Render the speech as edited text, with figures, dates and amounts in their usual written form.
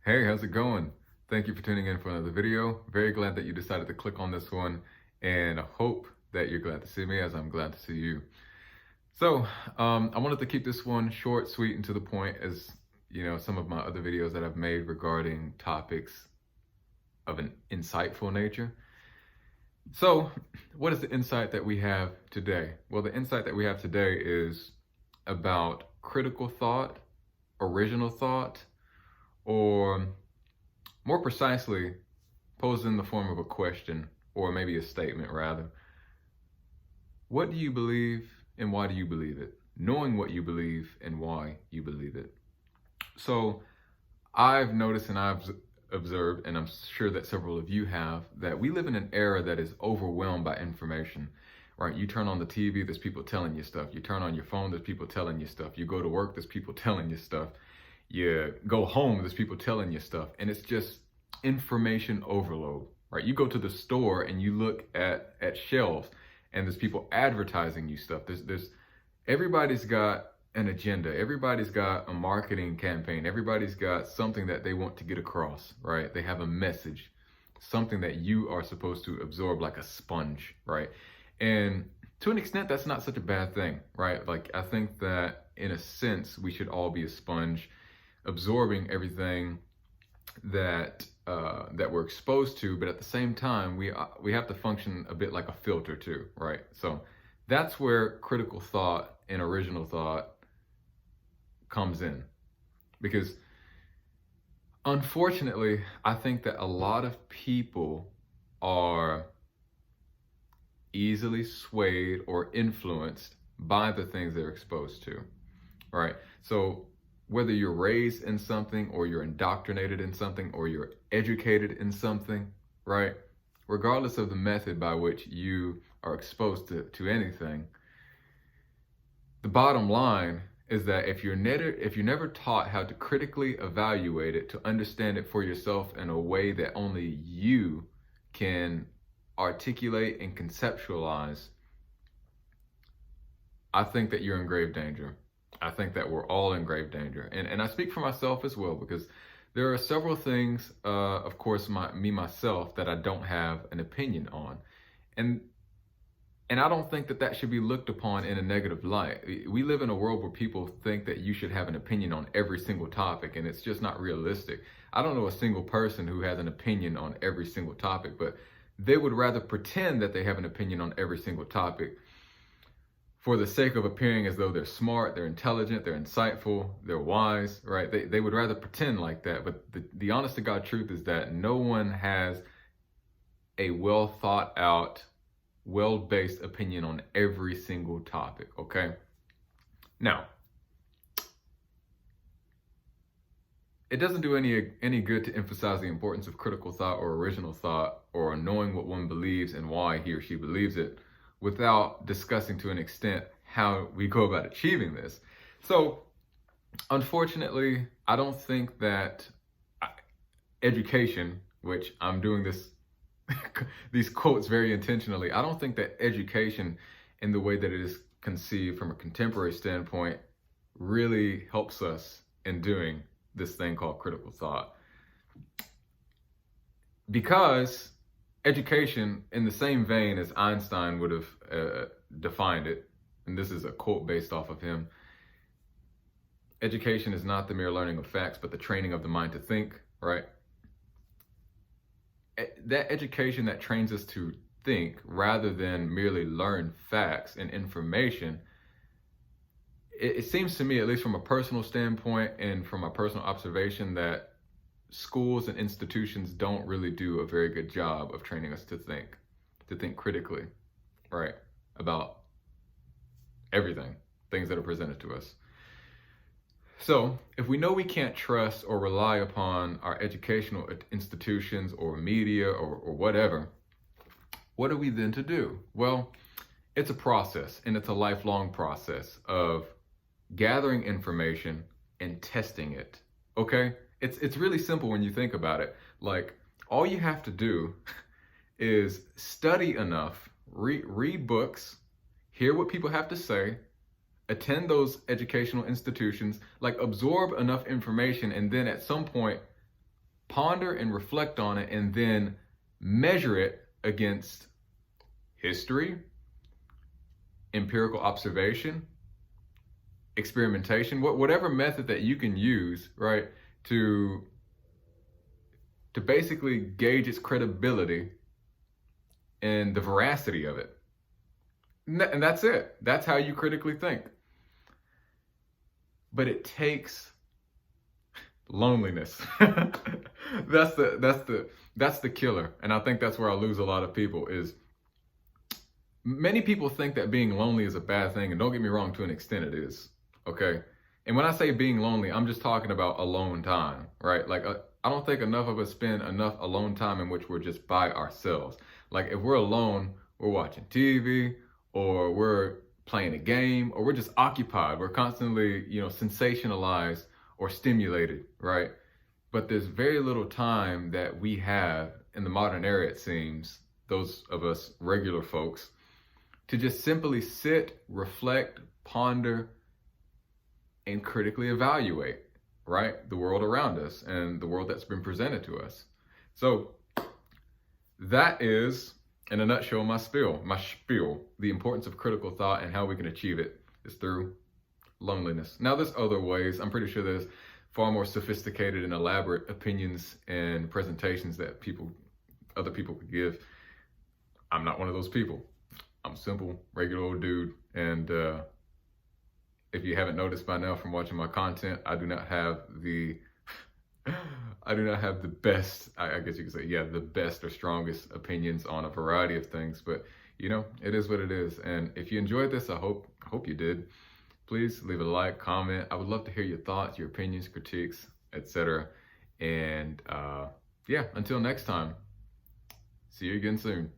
Hey, how's it going? Thank you for tuning in for another video. Very glad that you decided to click on this one, and I hope that you're glad to see me as I'm glad to see you. So, I wanted to keep this one short, sweet, and to the point as, some of my other videos that I've made regarding topics of an insightful nature. So, what is the insight that we have today? Well, the insight that we have today is about critical thought, original thought, or more precisely, posed in the form of a question, or maybe a statement rather. What do you believe and why do you believe it? Knowing what you believe and why you believe it. So I've noticed and I've observed, and I'm sure that several of you have, that we live in an era that is overwhelmed by information. Right? You turn on the TV, there's people telling you stuff. You turn on your phone, there's people telling you stuff. You go to work, there's people telling you stuff. You go home, there's people telling you stuff. And it's just information overload, right? You go to the store and you look at shelves and there's people advertising you stuff. There's everybody's got an agenda. Everybody's got a marketing campaign. Everybody's got something that they want to get across, right? They have a message, something that you are supposed to absorb like a sponge, right? And to an extent, that's not such a bad thing, right? Like, I think that in a sense, we should all be a sponge, absorbing everything that we're exposed to, but at the same time, we have to function a bit like a filter too, right? So that's where critical thought and original thought comes in, because unfortunately, I think that a lot of people are easily swayed or influenced by the things they're exposed to, right? So whether you're raised in something or you're indoctrinated in something or you're educated in something, right? Regardless of the method by which you are exposed to anything, the bottom line is that if you're never taught how to critically evaluate it, to understand it for yourself in a way that only you can articulate and conceptualize, I think that you're in grave danger. I think that we're all in grave danger. And I speak for myself as well, because there are several things, of course, myself, that I don't have an opinion on. And and I don't think that that should be looked upon in a negative light. We live in a world where people think that you should have an opinion on every single topic, and it's just not realistic. I don't know a single person who has an opinion on every single topic, but they would rather pretend that they have an opinion on every single topic for the sake of appearing as though they're smart, they're intelligent, they're insightful, they're wise, right? They would rather pretend like that. But the honest to God truth is that no one has a well thought out, well based opinion on every single topic, okay? Now, it doesn't do any good to emphasize the importance of critical thought or original thought or knowing what one believes and why he or she believes it without discussing to an extent how we go about achieving this. So, unfortunately, I don't think that education, which I'm doing these quotes very intentionally, I don't think that education in the way that it is conceived from a contemporary standpoint really helps us in doing this thing called critical thought. Because education, in the same vein as Einstein would have defined it, and this is a quote based off of him, education is not the mere learning of facts, but the training of the mind to think, right? That education that trains us to think rather than merely learn facts and information, it seems to me, at least from a personal standpoint and from a personal observation, that schools and institutions don't really do a very good job of training us to think critically, right, about everything, things that are presented to us. So if we know we can't trust or rely upon our educational institutions or media or whatever, what are we then to do? Well, it's a process, and it's a lifelong process of gathering information and testing it, okay? It's really simple when you think about it. Like, all you have to do is study enough, read books, hear what people have to say, attend those educational institutions, like absorb enough information, and then at some point ponder and reflect on it, and then measure it against history, empirical observation, experimentation, whatever method that you can use, right, to basically gauge its credibility and the veracity of it. And that's it. That's how you critically think. But it takes loneliness. That's the killer. And I think that's where I lose a lot of people. Is many people think that being lonely is a bad thing, and don't get me wrong, to an extent it is. Okay? And when I say being lonely, I'm just talking about alone time, right? Like I don't think enough of us spend enough alone time in which we're just by ourselves. Like if we're alone, we're watching TV, or we're playing a game, or we're just occupied. We're constantly, sensationalized or stimulated, right? But there's very little time that we have in the modern era, it seems, those of us regular folks, to just simply sit, reflect, ponder, and critically evaluate, right, the world around us and the world that's been presented to us. So that is, in a nutshell, my spiel. The importance of critical thought and how we can achieve it is through loneliness. Now, there's other ways. I'm pretty sure there's far more sophisticated and elaborate opinions and presentations that other people could give. I'm not one of those people. I'm a simple, regular old dude. And if you haven't noticed by now from watching my content, I do not have the best, I guess you could say, the best or strongest opinions on a variety of things, but it is what it is. And if you enjoyed this, I hope you did. Please leave a like, comment. I would love to hear your thoughts, your opinions, critiques, etc. And until next time, see you again soon.